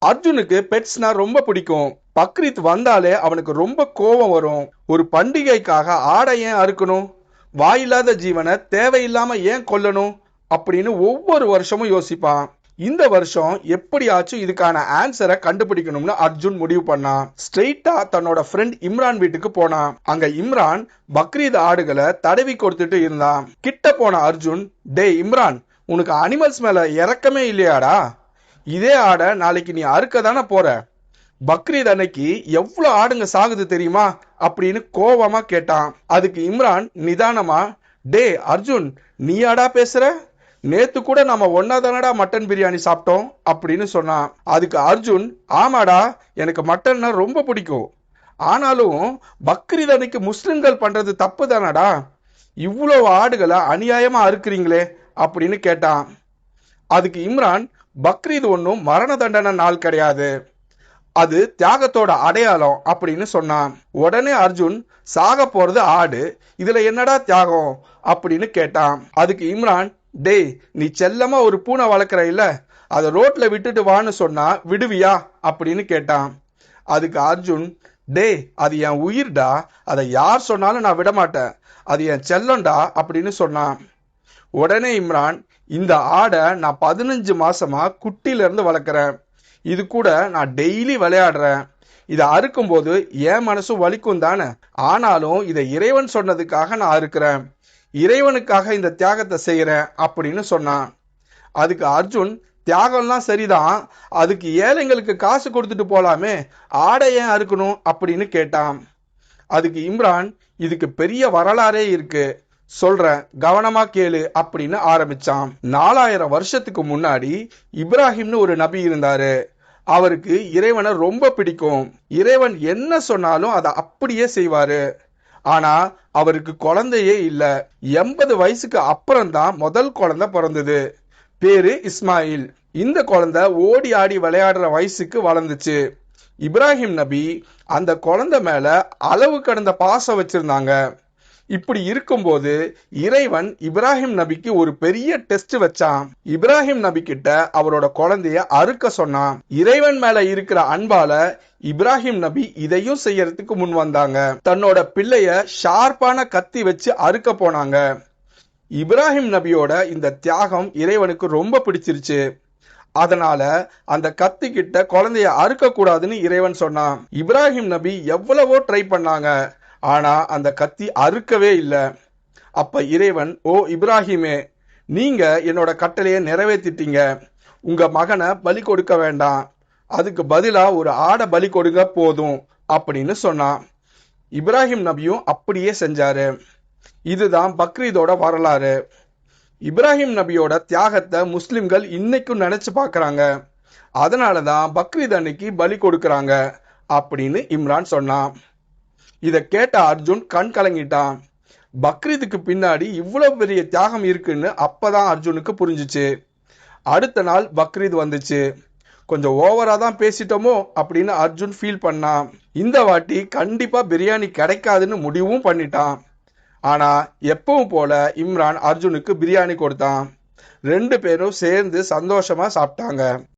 அர்ஜுனுக்கு பெட்ஸ்னா ரொம்ப பிடிக்கும். பக்ரீத் வந்தாலே அவனுக்கு ரொம்ப கோபம் வரும். ஒரு பண்டிகைக்காக ஆடை ஏன் அறுக்கணும், வாயில்லாத ஜீவனை தேவையில்லாம ஏன் கொல்லணும் அப்படின்னு ஒவ்வொரு வருஷமும் யோசிப்பான். இந்த வருஷம் எப்படியாச்சும் இதுக்கான ஆன்சரை கண்டுபிடிக்கணும்னு அர்ஜுன் முடிவு பண்ணான். ஸ்ட்ரெயிட்டா தன்னோட ஃப்ரெண்ட் இம்ரான் வீட்டுக்கு போனான். அங்க இம்ரான் பக்ரீத் ஆடுகளை தடவி கொடுத்துட்டு இருந்தான். கிட்ட போன அர்ஜுன், டேய் இம்ரான், உனக்கு அனிமல்ஸ் மேல இறக்கமே இல்லையாடா? இதே ஆடை நாளைக்கு நீ அறுக்க தானே போற. பக்ரீத் அன்னைக்கு எவ்வளவு ஆடுங்க சாகுது தெரியுமா அப்படின்னு கோவமா கேட்டான். அதுக்கு இம்ரான் நிதானமா, டே அர்ஜுன், நீயாடா பேசுற? நேத்து கூட நம்ம ஒன்னா தானடா மட்டன் பிரியாணி சாப்பிட்டோம் அப்படின்னு சொன்னான். அதுக்கு அர்ஜுன், ஆமாடா, எனக்கு மட்டன்னா ரொம்ப பிடிக்கும். ஆனாலும் பக்ரீத் அன்னைக்கு முஸ்லிம்கள் பண்றது தப்பு தானடா. இவ்வளவு ஆடுகளை அநியாயமா அறுக்கிறீங்களே அப்படின்னு கேட்டான். அதுக்கு இம்ரான், பக்ரீத் ஒன்றும் மரண தண்டனை நாள் கிடையாது, அது தியாகத்தோட அடையாளம் அப்படின்னு சொன்னான். உடனே அர்ஜுன், சாக போறது ஆடு, இதுல என்னடா தியாகம் அப்படின்னு கேட்டான். அதுக்கு இம்ரான், டேய், நீ செல்லமா ஒரு பூனை வளர்க்குற இல்ல, அதை ரோட்ல விட்டுட்டு வான்னு சொன்னா விடுவியா அப்படின்னு கேட்டான். அதுக்கு அர்ஜுன், டேய், அது என் உயிர்டா, அதை யார் சொன்னாலும் நான் விட மாட்டேன், அது என் செல்லம்டா அப்படின்னு சொன்னான். உடனே இம்ரான், இந்த ஆடை நான் 15 மாசமா குட்டில இருந்து வளர்க்குறேன், இது கூட நான் டெய்லி விளையாடுறேன், இதை அறுக்கும் போது என் மனசு வலிக்கும் தானே, ஆனாலும் இதை இறைவன் சொன்னதுக்காக நான் அறுக்கிறேன், இறைவனுக்காக இந்த தியாகத்தை செய்யறேன் அப்படின்னு சொன்னான். அதுக்கு அர்ஜுன், தியாகம்லாம் சரிதான், அதுக்கு ஏழைங்களுக்கு காசு கொடுத்துட்டு போலாமே, ஆடை ஏன் அறுக்கணும் அப்படின்னு கேட்டான். அதுக்கு இம்ரான், இதுக்கு பெரிய வரலாறே இருக்கு, சொல்றேன், கவனமா கேளு அப்படின்னு ஆரம்பிச்சான். 4000 வருஷத்துக்கு முன்னாடி இப்ராஹிம்னு ஒரு நபி இருந்தாரு. அவருக்கு இறைவனை ரொம்ப பிடிக்கும். இறைவன் என்ன சொன்னாலும் அதை அப்படியே செய்வாரு. ஆனா அவருக்கு குழந்தையே இல்ல. 80 வயசுக்கு அப்புறம் தான் முதல் குழந்தை பிறந்தது. பேரு இஸ்மாயில். இந்த குழந்தை ஓடி ஆடி விளையாடுற வயசுக்கு வளர்ந்துச்சு. இப்ராஹிம் நபி அந்த குழந்தை மேல அளவு கடந்த பாசம் வச்சிருந்தாங்க. இப்படி இருக்கும்போது இறைவன் இப்ராஹிம் நபிக்கு ஒரு பெரிய டெஸ்ட் வச்சான். இப்ராஹிம் நபி கிட்ட அவரோட குழந்தைய அறுக்க சொன்னான். இறைவன் மேல இருக்கிற அன்பால இப்ராஹிம் நபி இதையும் செய்யறதுக்கு முன் வந்தாங்க. தன்னோட பிள்ளைய ஷார்ப்பான கத்தி வச்சு அறுக்க போனாங்க. இப்ராஹிம் நபியோட இந்த தியாகம் இறைவனுக்கு ரொம்ப பிடிச்சிருச்சு. அதனால அந்த கத்தி கிட்ட குழந்தைய அறுக்க கூடாதுன்னு இறைவன் சொன்னான். இப்ராஹிம் நபி எவ்வளவோ ட்ரை பண்ணாங்க, ஆனா அந்த கத்தி அறுக்கவே இல்லை. அப்ப இறைவன், ஓ இப்ராஹிமே, நீங்க என்னோட கட்டளையை நிறைவேற்றிட்டீங்க, உங்க மகனை பலி கொடுக்க வேண்டாம், அதுக்கு பதிலா ஒரு ஆடை பலி கொடுங்க போதும் அப்படின்னு சொன்னான். இப்ராஹிம் நபியும் அப்படியே செஞ்சாரு. இதுதான் பக்ரீதோட வரலாறு. இப்ராஹிம் நபியோட தியாகத்தை முஸ்லிம்கள் இன்னைக்கும் நினைச்சு பார்க்கறாங்க. அதனாலதான் பக்ரீத் அன்னைக்கு பலி கொடுக்கறாங்க அப்படின்னு இம்ரான் சொன்னான். இதை கேட்ட அர்ஜுன் கண் கலங்கிட்டான். பக்ரீதுக்கு பின்னாடி இவ்வளவு பெரிய தியாகம் இருக்குன்னு அப்பதான் அர்ஜுனுக்கு புரிஞ்சுச்சு. அடுத்த நாள் பக்ரீத் வந்துச்சு. கொஞ்சம் ஓவரா தான் பேசிட்டோமோ அப்படின்னு அர்ஜுன் ஃபீல் பண்ணான். இந்த வாட்டி கண்டிப்பா பிரியாணி கிடைக்காதுன்னு முடிவும் பண்ணிட்டான். ஆனா எப்பவும் போல இம்ரான் அர்ஜுனுக்கு பிரியாணி கொடுத்தான். 2 பேரும் சேர்ந்து சந்தோஷமா சாப்பிட்டாங்க.